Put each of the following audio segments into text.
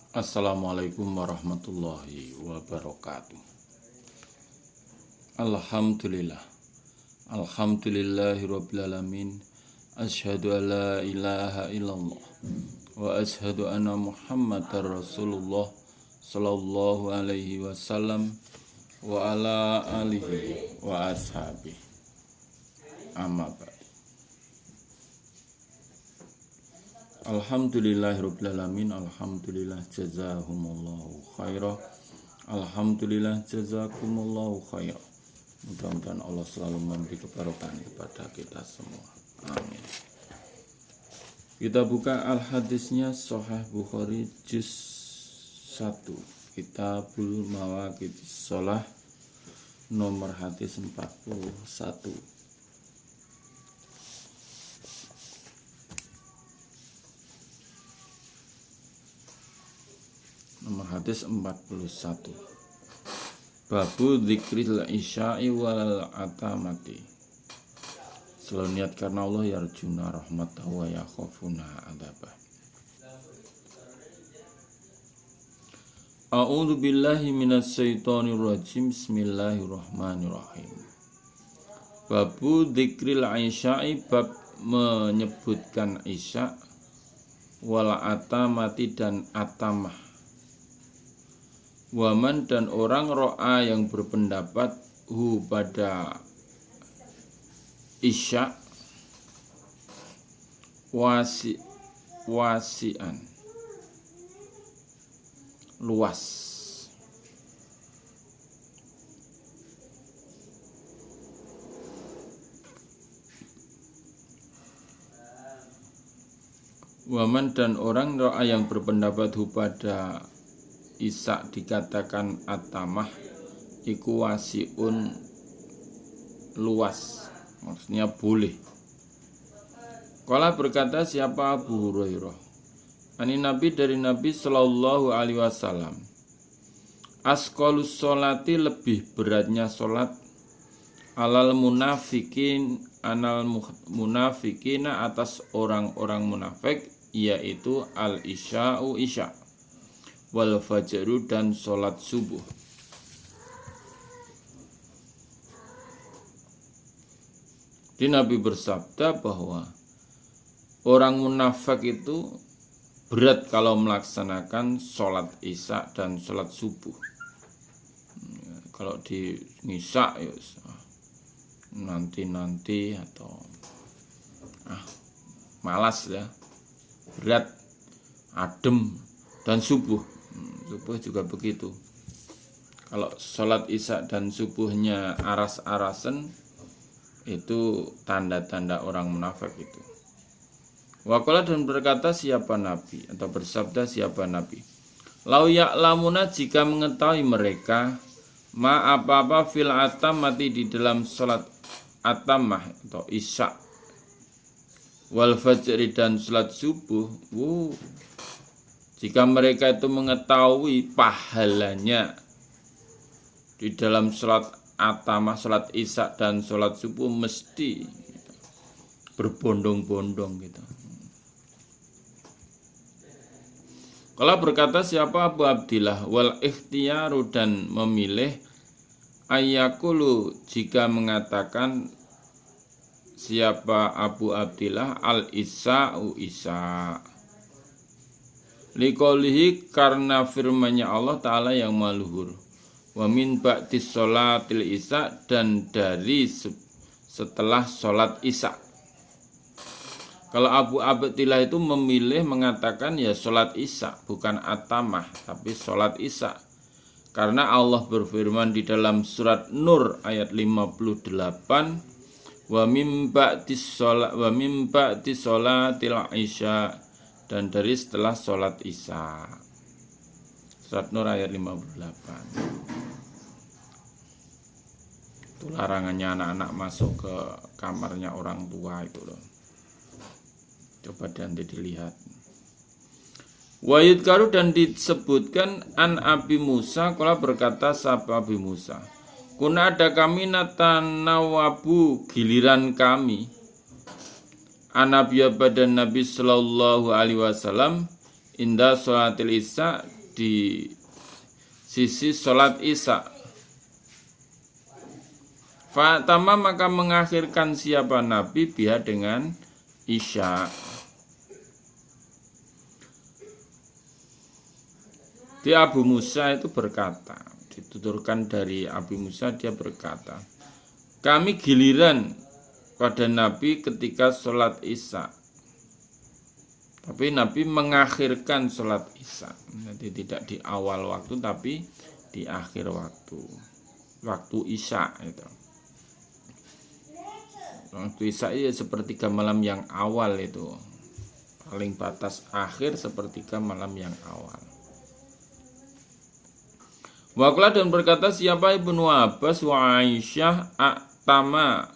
Assalamualaikum warahmatullahi wabarakatuh. Alhamdulillah. Alhamdulillahirabbil alamin. Asyhadu an la ilaha illallah wa asyhadu anna Muhammadar Rasulullah sallallahu alaihi wasallam wa ala alihi wa ashabihi. Amma ba'd. Alhamdulillahirabbil alamin. Alhamdulillah jazahumullahu khairah. Alhamdulillah jazakumullahu khairah. Mudah-mudahan Allah selalu memberi keberkahan kepada kita semua. Amin. Kita buka al-hadisnya Sahih Bukhari juz 1 Kitabul Mawaqidis Shalah nomor hadis 41. Nomor hadis 41. Babu dzikril isya'i wal atamati. Selalu niat karena Allah yarjuna rahmatahu wa yakhafuna adzabah. A'udzu billahi minasy syaithanir rajim. Bismillahirrahmanirrahim. Babu dzikril isya'i, bab menyebutkan isya wal atamati dan atamah. Waman dan orang ro'a yang berpendapat pada isya wasian luas. Waman dan orang ro'a yang berpendapat pada isya dikatakan atamah iku wasiun luas, maksudnya boleh. Qala berkata siapa Abu Hurairah, ani Nabi dari Nabi sallallahu alaihi wasallam, asqalus sholati lebih beratnya sholat alal munafikina atas orang-orang munafik, yaitu al isya'u isya wal fajru dan sholat subuh. Di Nabi bersabda bahwa orang munafik itu berat kalau melaksanakan sholat isya dan sholat subuh. Kalau di isya ya nanti atau malas ya, berat, adem. Dan subuh juga begitu. Kalau sholat isya dan subuhnya aras-arasan, itu tanda-tanda orang munafik itu. Waqala dan berkata siapa Nabi, atau bersabda siapa Nabi, lau ya'lamuna jika mengetahui mereka ma apa-apa fil atamati di dalam sholat atamah atau isya wal fajri dan sholat subuh, jika mereka itu mengetahui pahalanya di dalam sholat atamah, sholat isya dan sholat subuh, mesti berbondong-bondong gitu. Kalau berkata siapa Abu Abdillah, wal ikhtiyaru dan memilih, ayyakulu jika mengatakan siapa Abu Abdillah al isya'u isya. Liqaulihi karena firman-Nya Allah Ta'ala yang maluhur, wa min ba'di sholatil isya dan dari setelah sholat isya. Kalau Abu Abdillah itu memilih mengatakan ya sholat isya, bukan atamah tapi sholat isya, karena Allah berfirman di dalam surat Nur ayat 58, wa min ba'di sholatil isya, dan dari setelah sholat isya. Surat Nur ayat 58. Itu larangannya anak-anak masuk ke kamarnya orang tua itu loh. Coba nanti dilihat. Wa yudkaru dan disebutkan an Abi Musa, kalau berkata sahabat Abi Musa, kuna ada kami natanawabu giliran kami Anabiya pada Nabi Sallallahu Alaihi Wasallam inda sholatil isya di sisi sholat isya. Fatama maka mengakhirkan siapa Nabi biha dengan isya. Di Abu Musa itu berkata, dituturkan dari Abu Musa, dia berkata, kami giliran pada Nabi ketika sholat isya, tapi Nabi mengakhirkan sholat isya. Jadi tidak di awal waktu tapi di akhir waktu isya itu. Waktu isya itu sepertiga malam yang awal itu, paling batas akhir sepertiga malam yang awal. Waqala dan berkata siapa Ibnu Abbas wa Aisyah atama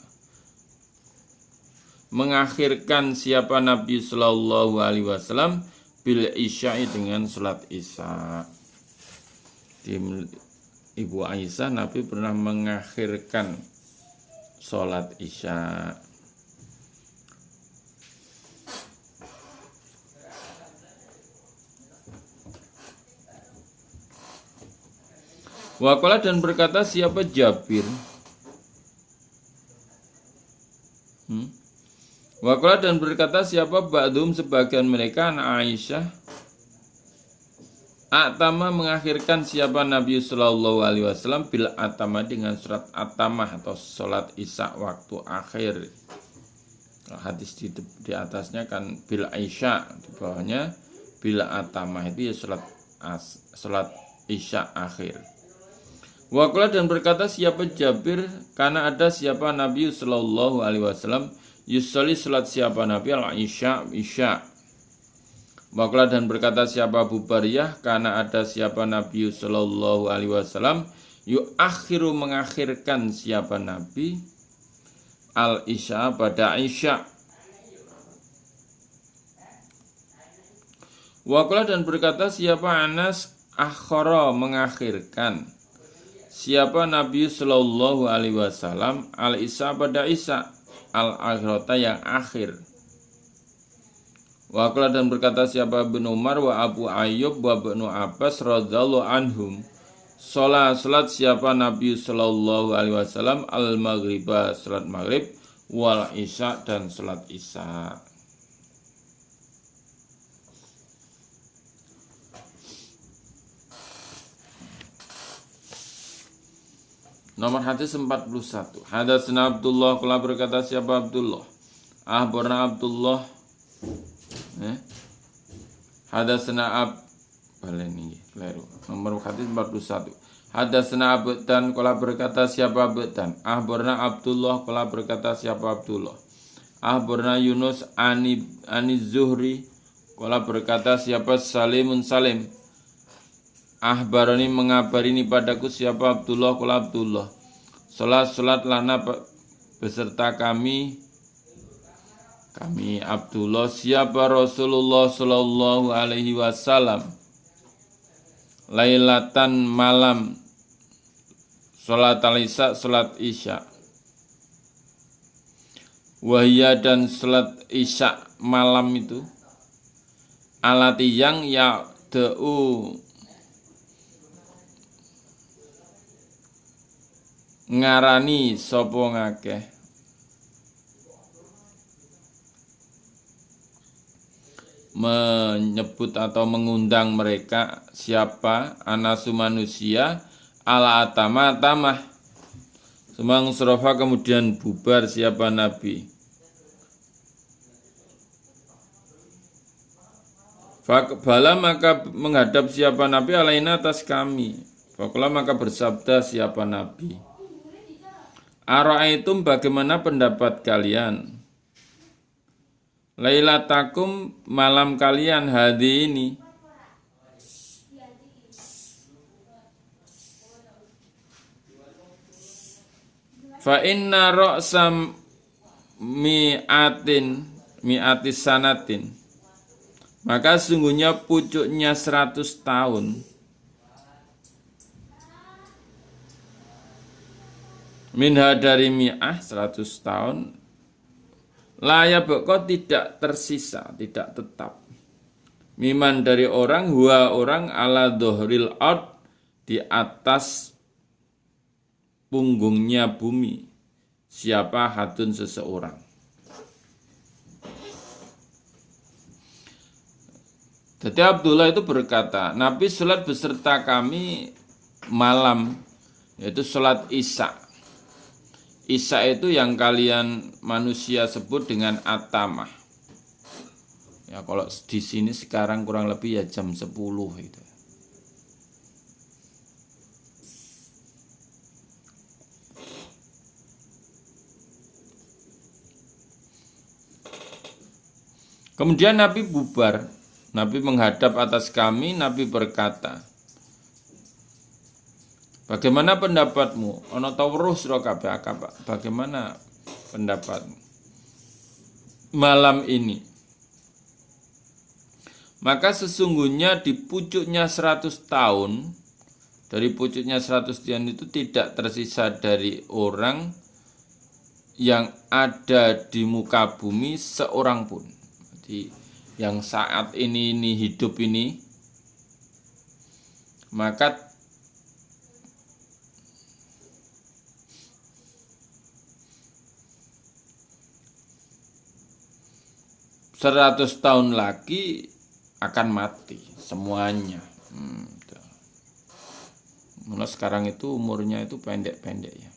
mengakhirkan siapa Nabi Sallallahu Alaihi Wasallam bil isya'i dengan salat isya. Di Ibu Aisyah Nabi pernah mengakhirkan salat isya. Waqala dan berkata siapa Jabir. Waqala dan berkata siapa ba'dhum sebagian mereka anak Aisyah. Atama mengakhirkan siapa Nabi Sallallahu Alaihi Wasallam bil atama dengan surat atamah atau sholat isya waktu akhir. Hadis di atasnya kan bil Aisyah, di bawahnya bil atamah itu ya sholat isya akhir. Waqala dan berkata siapa Jabir karena ada siapa Nabi Sallallahu Alaihi Wasallam yusolli salat siapa Nabi al-isya isya. Waqala dan berkata siapa Abu Bariyah karena ada siapa Nabi Sallallahu Alaihi Wasallam yuakhiru mengakhirkan siapa Nabi al-isya pada isya. Waqala dan berkata siapa Anas akhara mengakhirkan siapa Nabi Sallallahu Alaihi Wasallam al-isya pada isya al-akhirata yang akhir. Waqala dan berkata siapa Ibnu Umar wa Abu Ayyub wa Ibnu Abbas radhiyallahu anhum salat siapa Nabi Sallallahu Alaihi Wasallam al-maghriba salat maghrib wal isya dan salat isya. Nomor hadis 41. Hadatsana Abdullah qala berkata siapa Abdullah? Akhbarana Abdullah. Hadatsana baleni keliru. Nomor hadis 41. Hadatsana Abdan qala berkata siapa Abdan? Akhbarana Abdullah qala berkata siapa Abdullah? Akhbarana Yunus ani Zuhri qala berkata siapa Salimun Salim? Ahbarani mengabarini padaku siapa Abdullah qala Abdullah. Salat lana beserta kami Abdullah siapa Rasulullah Sallallahu Alaihi Wasallam lailatan malam salat al-isya salat isya. Wahya dan salat isya malam itu alati yang ya'da'u ngarani sapa ngakeh menyebut atau mengundang mereka siapa anasu manusia ala atamah semang surafa kemudian bubar siapa Nabi. Fakbala maka menghadap siapa Nabi alaina atas kami. Fakala maka bersabda siapa Nabi. Ara'aitum bagaimana pendapat kalian? Lailatakum malam kalian hari ini. Fa inna ra'sam mi'atis sanatin. Maka sungguhnya pucuknya 100 tahun. Minha dari mi'ah 100 tahun. Layak kok tidak tersisa, tidak tetap. Miman dari orang, huwa orang ala dhohril ard di atas punggungnya bumi. Siapa hadun seseorang. Jadi Abdullah itu berkata, Nabi sholat beserta kami malam, yaitu sholat Isya. Isya itu yang kalian manusia sebut dengan atamah. Ya kalau di sini sekarang kurang lebih ya jam 10 itu. Kemudian Nabi bubar. Nabi menghadap atas kami, Nabi berkata, bagaimana pendapatmu? Ono tawruh sira kabeh, bagaimana pendapatmu malam ini? Maka sesungguhnya di pucuknya 100 tahun, dari pucuknya 100 tahun itu tidak tersisa dari orang yang ada di muka bumi seorang pun. Jadi yang saat ini hidup ini, maka seratus tahun lagi akan mati semuanya. Mulai sekarang itu umurnya itu pendek-pendek ya.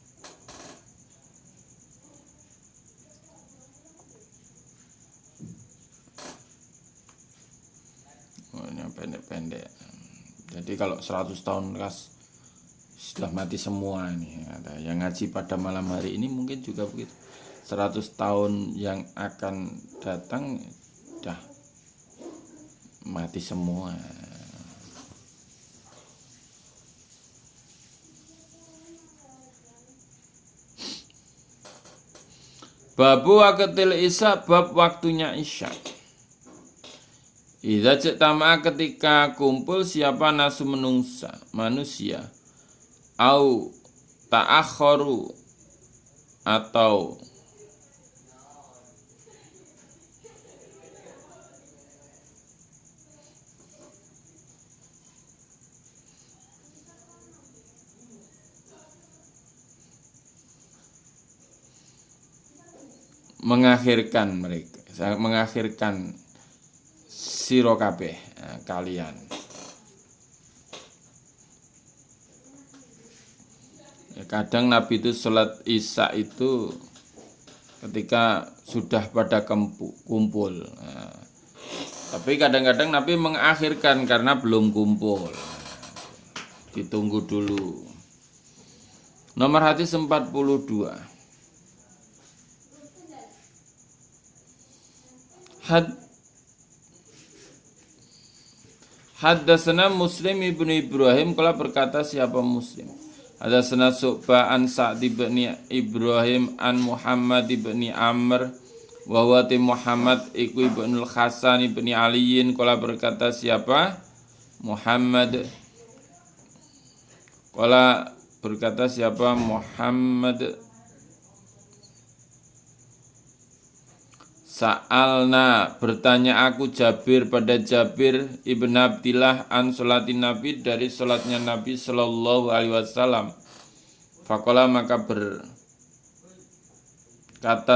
Umurnya pendek-pendek. Jadi kalau 100 tahun kas sudah mati semua ini. Ada yang ngaji pada malam hari ini mungkin juga begitu. 100 tahun yang akan datang dah mati semua. Babu waqtil isya, bab waktunya isya. Idza jatama ketika kumpul siapa nasu manusia au ta'akharu atau mengakhirkan sira kabeh kalian. Ya, kadang Nabi itu sholat Isya itu ketika sudah pada kumpul. Nah, tapi kadang-kadang Nabi mengakhirkan karena belum kumpul. Ditunggu dulu. Nomor hadis 42. Haddatsana Muslim ibnu Ibrahim, kala berkata siapa Muslim. Haddatsana Syu'bah an Sa'd bin Ibrahim an Muhammad bin Amr wa huwa Muhammad iku ibnul Hasan bin Aliin, kala berkata siapa Muhammad, kala berkata siapa Muhammad, Sa'alna, bertanya aku Jabir pada Jabir ibn Abdillah an sholatin Nabi, dari sholatnya Nabi sallallahu alaihi wasallam. Faqala, maka berkata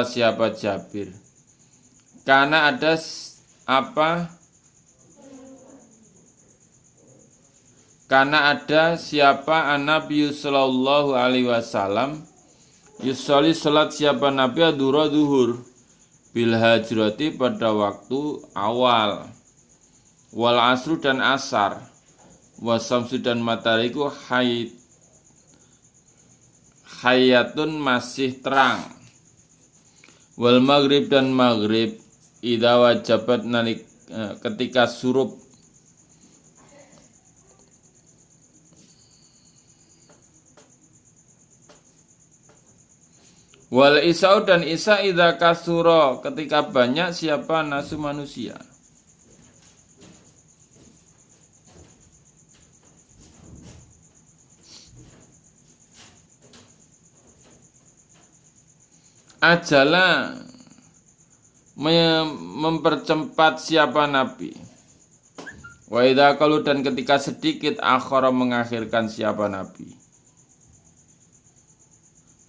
siapa Jabir, karena ada apa? Karena ada siapa Nabi sallallahu alaihi wasallam yusolli, sholat siapa Nabi adura duhur bil hajrati pada waktu awal, wal asru dan asar, wasamsu dan matahariku hayatun masih terang, wal maghrib dan maghrib idza wajabat ketika surup, wal isa'u dan isya idza kasura ketika banyak siapa nasu manusia. Ajala mempercepat siapa Nabi Wa idza qalu dan ketika sedikit akhara mengakhirkan siapa Nabi.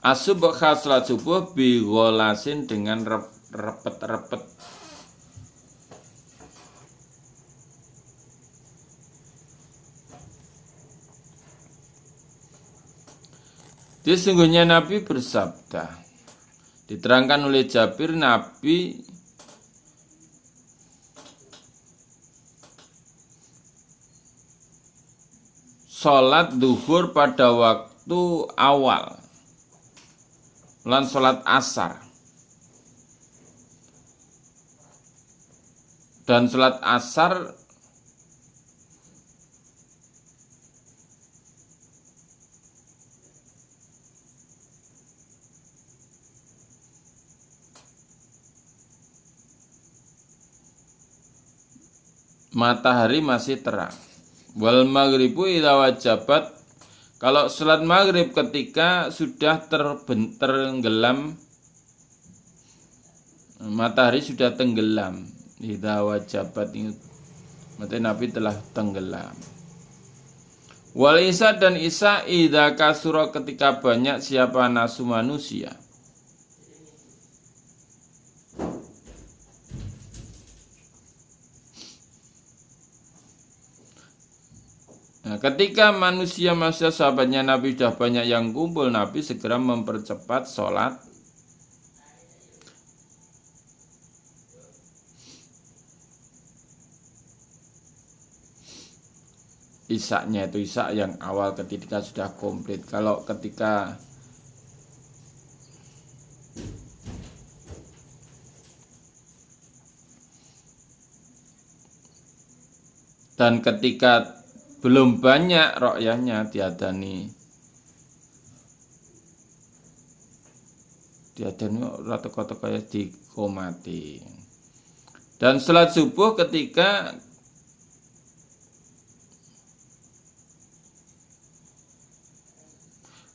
Asubh salat subuh bi gholasin dengan repet-repet. Sesungguhnya Nabi bersabda, diterangkan oleh Jabir, Nabi sholat duhur pada waktu awal, lan sholat asar, dan sholat asar matahari masih terang. Wal maghribu idza wajabat, kalau sholat maghrib ketika sudah tenggelam, matahari sudah tenggelam. Idza wajabat itu berarti Nabi telah tenggelam. Wal isya dan isya idza kasura ketika banyak siapa nasu manusia. Nah, ketika manusia sahabatnya Nabi sudah banyak yang kumpul, Nabi segera mempercepat sholat isya-nya, itu isya yang awal ketika sudah komplit. Kalau ketika dan ketika belum banyak rokyahnya diadani rata-rata kaya dikomati. Dan sholat subuh ketika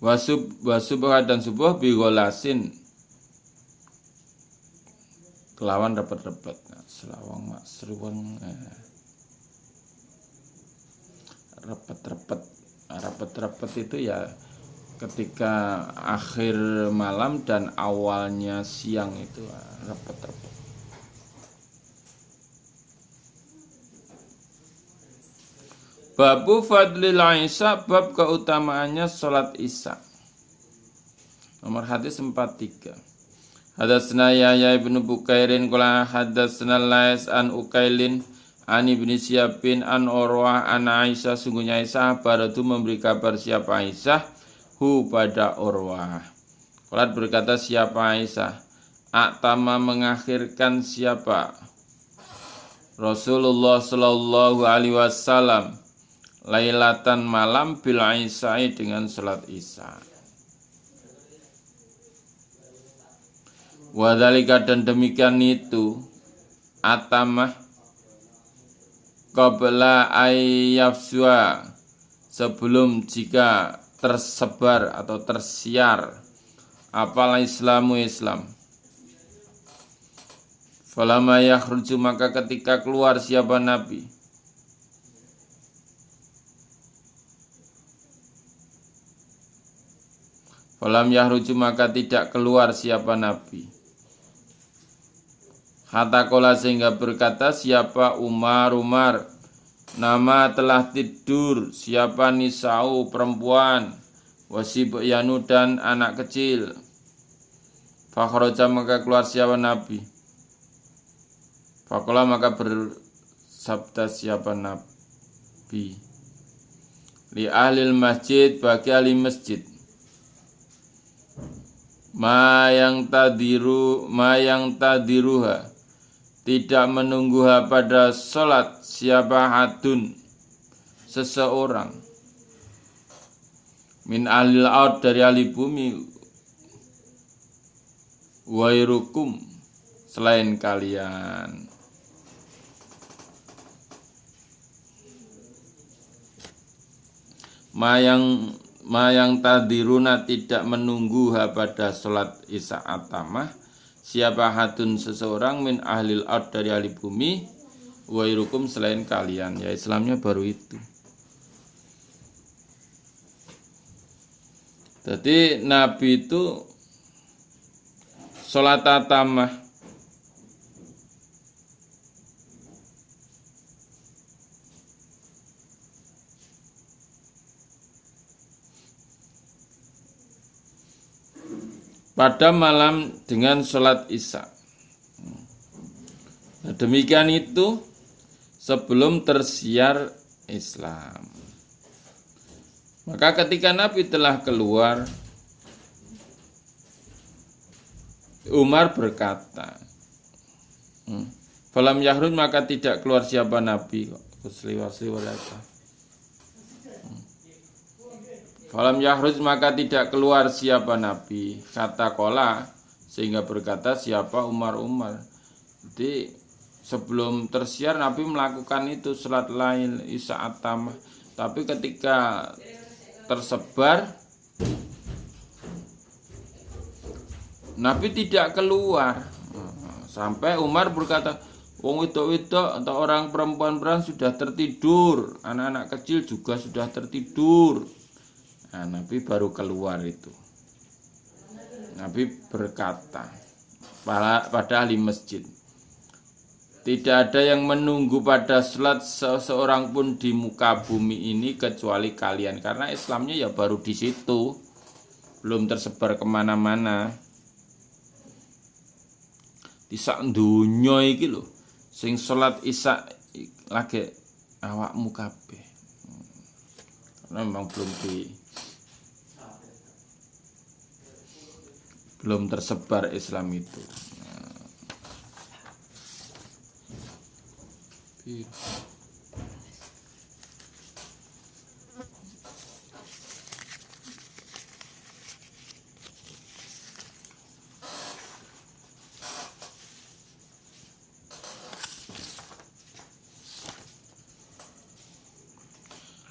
wasubuh dan subuh bigolasin kelawan repet-repet. Selawang mak seruang repet-repet itu ya ketika akhir malam dan awalnya siang itu repet-repet. Babu fadlil isya, bab keutamaannya sholat isya. Nomor hadis 43. Hadatsna Yahya ibnu Bukairin qala hadatsna Lais an Ukailin an ibni Syihab an Urwah an Aisyah, sungguhnya Aisyah baradu memberi kabar siapa Aisyah hu pada Urwah. Qalat berkata siapa Aisyah, atama mengakhirkan siapa Rasulullah sallallahu alaihi wasallam lailatan malam bil isya dengan salat isya. Wadhalika dan demikian itu atamah qabla ayyafsua sebelum jika tersebar atau tersiar apalah Islamu Islam. Falamma yakhruju maka ketika keluar siapa Nabi, falam yakhruju maka tidak keluar siapa Nabi. Hatta qala sehingga berkata siapa Umar, nama telah tidur siapa nisau perempuan, wasibyanu dan anak kecil. Fakhraja maka keluar siapa Nabi. Faqala maka bersabda siapa Nabi, li ahlil masjid bagi ahli masjid, ma yang tadiruha tidak menungguha pada sholat siapa hadun seseorang min ahlil ard dari ahli bumi wairukum selain kalian. Mayang tadiruna tidak menungguha pada sholat isya atamah siapa hadun seseorang min ahlil ard dari ahli bumi wairukum selain kalian. Ya Islamnya baru itu. Jadi Nabi itu sholat tatamah pada malam dengan sholat isya. Nah, demikian itu sebelum tersiar Islam. Maka ketika Nabi telah keluar, Umar berkata, falam yakhruj, maka tidak keluar siapa Nabi. Falam yakhruj, maka tidak keluar siapa Nabi. Kata kola, sehingga berkata siapa Umar. Jadi sebelum tersiar Nabi melakukan itu salat lail isya atamah. Tapi ketika tersebar, Nabi tidak keluar. Sampai Umar berkata, wong wedok-wedok atau orang perempuan-perempuan sudah tertidur, anak-anak kecil juga sudah tertidur. Nah, Nabi baru keluar itu. Nabi berkata pada ahli masjid, tidak ada yang menunggu pada salat seseorang pun di muka bumi ini kecuali kalian. Karena Islamnya ya baru di situ, belum tersebar kemana-mana. Di sak dunya iki lho, sing salat isya lagi awakmu kabeh. Karena memang belum tersebar Islam itu.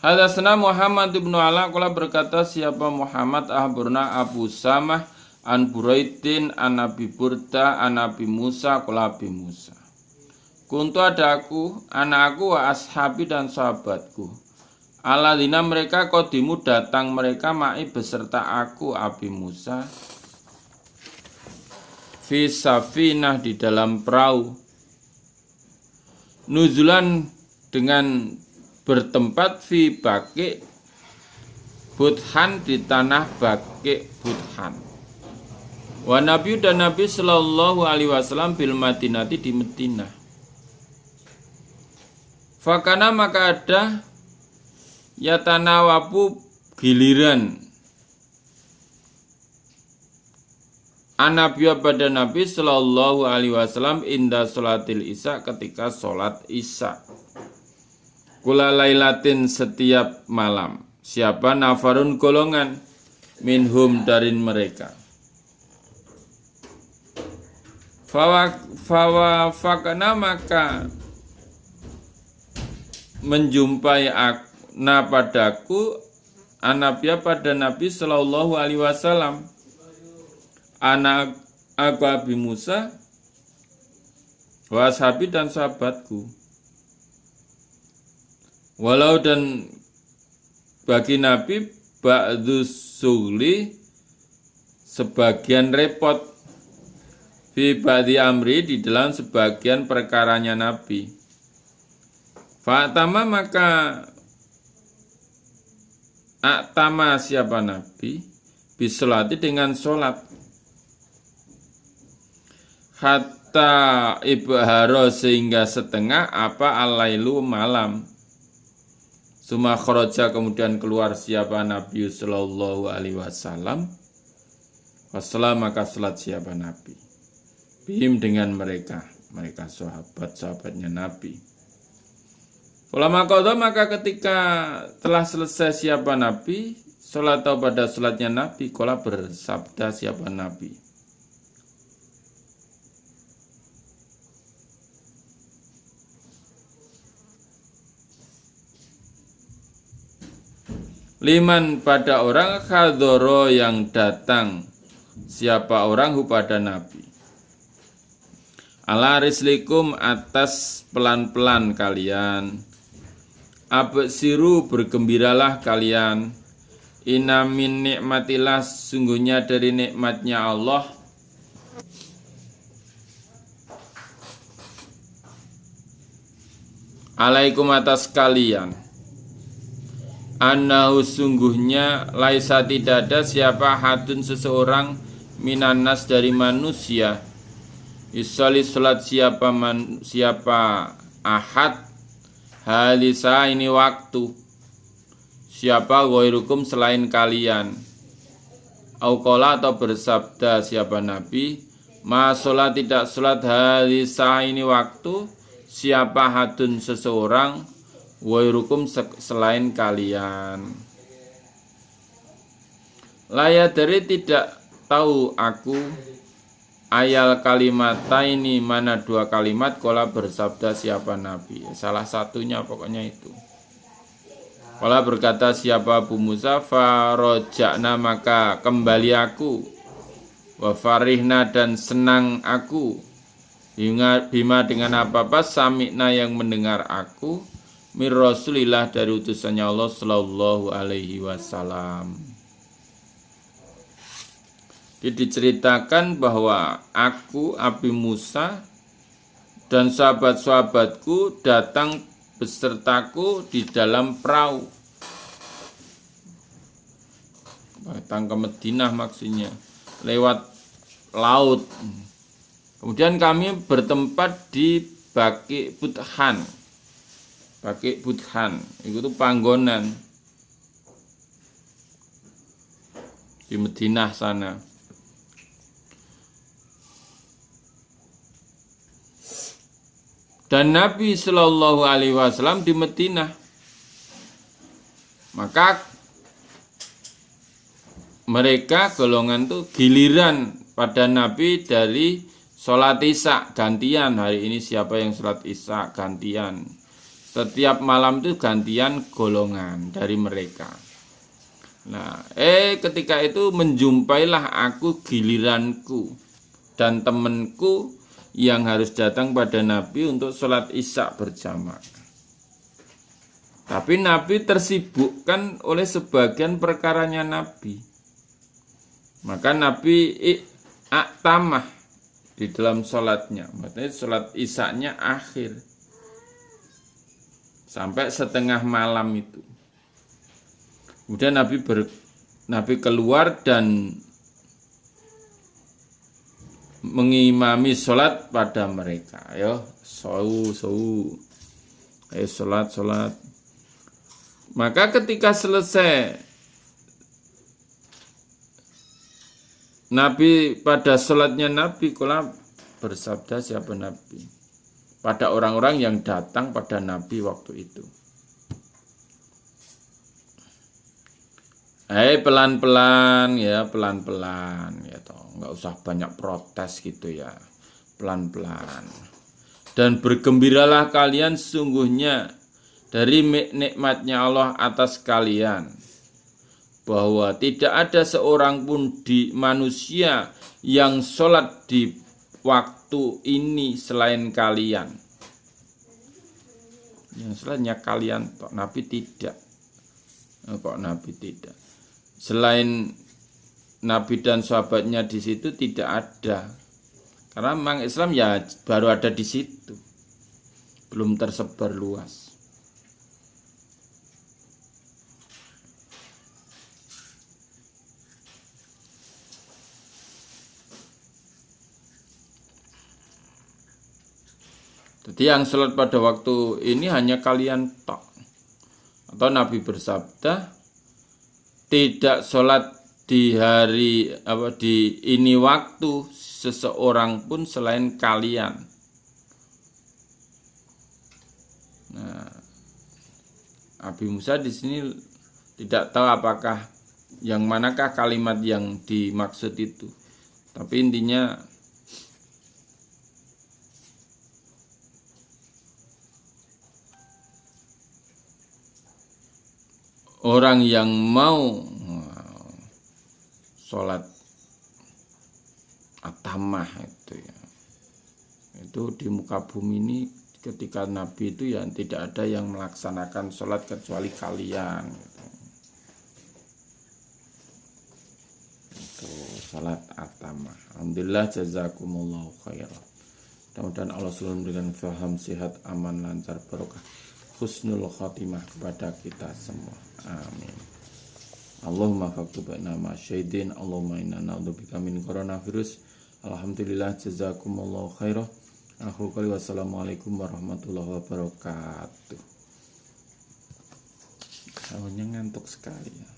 Hadatsana Muhammad ibnu Ala qala berkata siapa Muhammad ahburna Abu Samah an Buraidin an Nabi Burda an Nabi Musa qala Abi Musa. Kuntu ada aku, anakku wa ashabi dan sahabatku. Alladzina mereka qadimu datang mereka ma'i beserta aku Abi Musa. Fi safinah di dalam perahu. Nuzulan dengan bertempat fi Baqi Budhan di tanah Baqi Budhan. Wa Nabi dan Nabi sallallahu alaihi wasallam bil Madinati di Madinah. Fakana maka ada yatanawabu giliran Anabiya pada Nabi sallallahu alaihi wasallam inda sholatil isya ketika sholat isya. Kula lailatin setiap malam. Siapa nafarun golongan minhum dari mereka. Fakana maka menjumpai padaku Anabiya pada Nabi sallallahu alaihi wasallam anak aku Abi Musa washabi dan sahabatku. Walau dan bagi Nabi ba'dus sugli sebagian repot fi ba'di amri di dalam sebagian perkaranya Nabi. Fa'tama maka aktama siapa Nabi bisolati dengan sholat hatta ibharo sehingga setengah apa alailu malam. Suma kharaja kemudian keluar siapa Nabi sallallahu alaihi wasallam. Wassalam maka salat siapa Nabi bihim dengan mereka sahabatnya Nabi. Ulama qadha maka ketika telah selesai siapa Nabi salat atau pada salatnya Nabi qala bersabda siapa Nabi. Liman pada orang khadoro yang datang siapa orang pada Nabi. Ala rislikum atas pelan-pelan kalian. Absiru bergembiralah kalian. Inna min nikmatillah sungguhnya dari nikmatnya Allah. Alaikum atas kalian. Annahu sungguhnya laisa tidak ada siapa hadun seseorang minanas dari manusia. Isoli salat siapa ahad halisa ini waktu siapa ghairukum selain kalian auqala atau bersabda siapa nabi ma sholat tidak sholat halisa ini waktu siapa hadun seseorang ghairukum selain kalian. Laya dari tidak tahu aku ayal kalimata ini mana dua kalimat kola bersabda siapa nabi, salah satunya pokoknya itu. Kola berkata siapa Abu Musa farojakna maka kembali aku wa farihna dan senang aku bima dengan apa-apa sami'na yang mendengar aku mir Rasulillah dari utusannya Allah sallallahu alaihi wasallam. Diceritakan bahwa aku Abi Musa dan sahabat-sahabatku datang besertaku di dalam perahu. Datang ke Madinah maksudnya lewat laut. Kemudian kami bertempat di Baqi Budhan. Baqi Budhan itu panggonan di Madinah sana. Dan Nabi Shallallahu Alaihi Wasallam di Madinah. Maka mereka golongan itu giliran pada Nabi dari sholat isya gantian. Hari ini siapa yang sholat isya gantian. Setiap malam itu gantian golongan dari mereka. Nah, ketika itu menjumpailah aku giliranku dan temanku yang harus datang pada Nabi untuk sholat isya berjamaah. Tapi Nabi tersibukkan oleh sebagian perkaranya Nabi. Maka Nabi tamah di dalam sholatnya. Maksudnya sholat isyanya akhir. Sampai setengah malam itu. Kemudian Nabi keluar dan mengimami sholat pada mereka. Ayo, ayo sholat. Maka ketika selesai Nabi pada sholatnya Nabi kala bersabda siapa Nabi pada orang-orang yang datang pada Nabi waktu itu. Pelan-pelan ya, pelan-pelan ya toh. Nggak usah banyak protes gitu ya, pelan-pelan. Dan bergembiralah kalian sungguhnya dari nikmatnya Allah atas kalian, bahwa tidak ada seorang pun di manusia yang sholat di waktu ini selain kalian. Yang selainnya kalian, kok Nabi tidak? Kok Nabi tidak? Selain Nabi dan sahabatnya di situ tidak ada, karena memang Islam ya baru ada di situ, belum tersebar luas. Jadi yang sholat pada waktu ini hanya kalian tok. Atau Nabi bersabda, tidak sholat di hari di ini waktu seseorang pun selain kalian. Nah, Abi Musa di sini tidak tahu apakah yang manakah kalimat yang dimaksud itu. Tapi intinya orang yang mau sholat atamah itu Itu di muka bumi ini ketika Nabi itu ya tidak ada yang melaksanakan sholat kecuali kalian. Itu sholat atama. Alhamdulillah, jazakumullahu khairan. Mudah-mudahan Allah selalu memberikan faham, sehat, aman, lancar, barokah, husnul khotimah kepada kita semua. Amin. Allahumma faktubna ma syahidin. Allahumma inna na'udzubika min coronavirus. Alhamdulillah, jazakumullahu khairan. Akhirul qali, wassalamualaikum warahmatullahi wabarakatuh. Tahunnya ngantuk sekali ya.